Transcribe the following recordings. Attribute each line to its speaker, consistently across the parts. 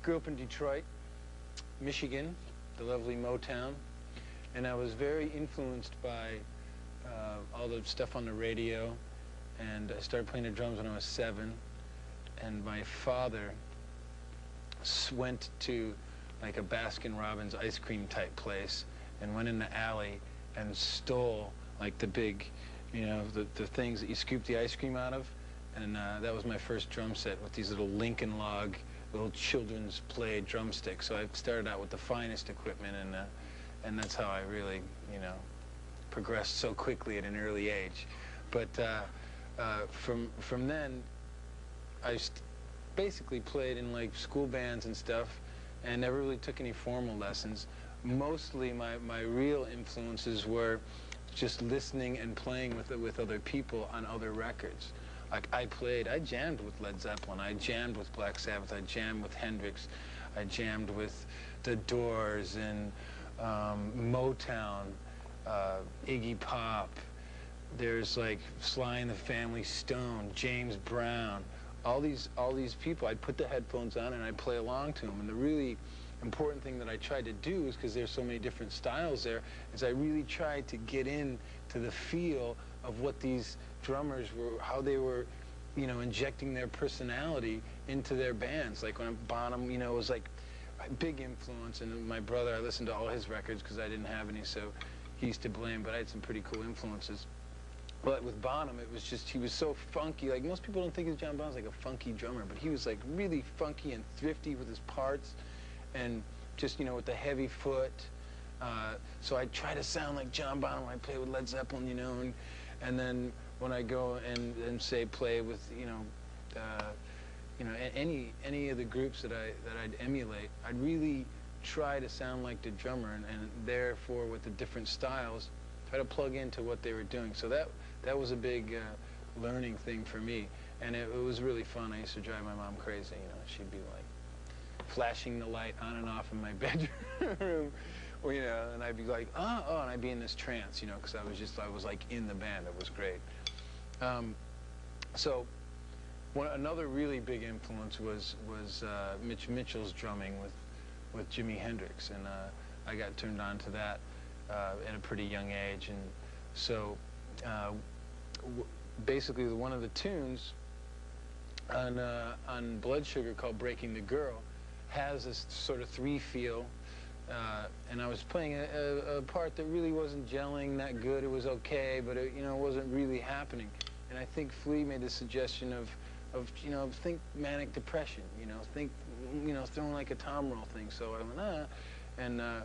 Speaker 1: grew up in Detroit, Michigan, the lovely Motown, and I was very influenced by all the stuff on the radio, and I started playing the drums when I was 7, and my father went to like a Baskin-Robbins ice cream type place and went in the alley and stole like the big, you know, the things that you scoop the ice cream out of, and that was my first drum set with these little Lincoln Log, little children's play drumsticks. So I started out with the finest equipment, and that's how I really, you know, progressed so quickly at an early age. But from then, I basically played in like school bands and stuff, and never really took any formal lessons. Mostly my real influences were just listening and playing with other people on other records. Like I jammed with Led Zeppelin, I jammed with Black Sabbath, I jammed with Hendrix, I jammed with The Doors and Motown, Iggy Pop. There's like Sly and the Family Stone, James Brown, all these people. I'd put the headphones on and I'd play along to them. And the really important thing that I tried to do is, because there's so many different styles there, is I really tried to get into the feel of what these drummers were, how they were, you know, injecting their personality into their bands. Like when Bonham, you know, was like a big influence. And my brother, I listened to all his records because I didn't have any, so he's to blame, but I had some pretty cool influences. But with Bonham, it was just, he was so funky. Like, most people don't think of John Bonham as like a funky drummer, but he was like really funky and thrifty with his parts, and just, you know, with the heavy foot. So I try to sound like John Bonham when I play with Led Zeppelin, you know, and then when I go and say play with, you know, any of the groups that I'd emulate, I'd really try to sound like the drummer, and therefore with the different styles, try to plug into what they were doing. So that was a big learning thing for me, and it was really fun. I used to drive my mom crazy. You know, she'd be like flashing the light on and off in my bedroom, or, you know, and I'd be like, oh, and I'd be in this trance, you know, because I was like in the band. It was great. So another really big influence was Mitch Mitchell's drumming with Jimi Hendrix, and I got turned on to that at a pretty young age. And so basically one of the tunes on Blood Sugar, called Breaking the Girl, has this sort of 3 feel, and I was playing a part that really wasn't gelling that good. It was okay, but it, you know, wasn't really happening. And I think Flea made the suggestion of you know, think manic depression, you know, think, you know, throwing like a tom roll thing. So I went, and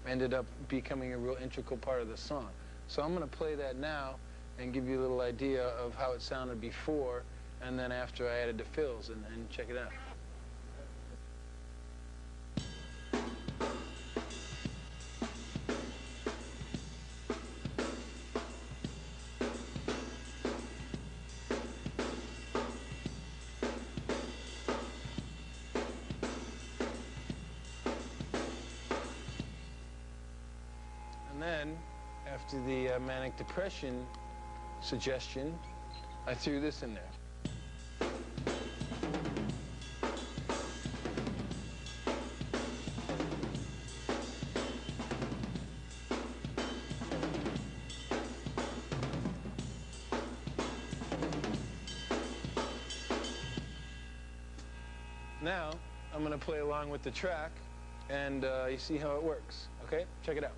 Speaker 1: ended up becoming a real integral part of the song. So I'm going to play that now and give you a little idea of how it sounded before and then after I added the fills, and check it out. And then, after the manic depression suggestion, I threw this in there. Now, I'm going to play along with the track, and you see how it works. Okay? Check it out.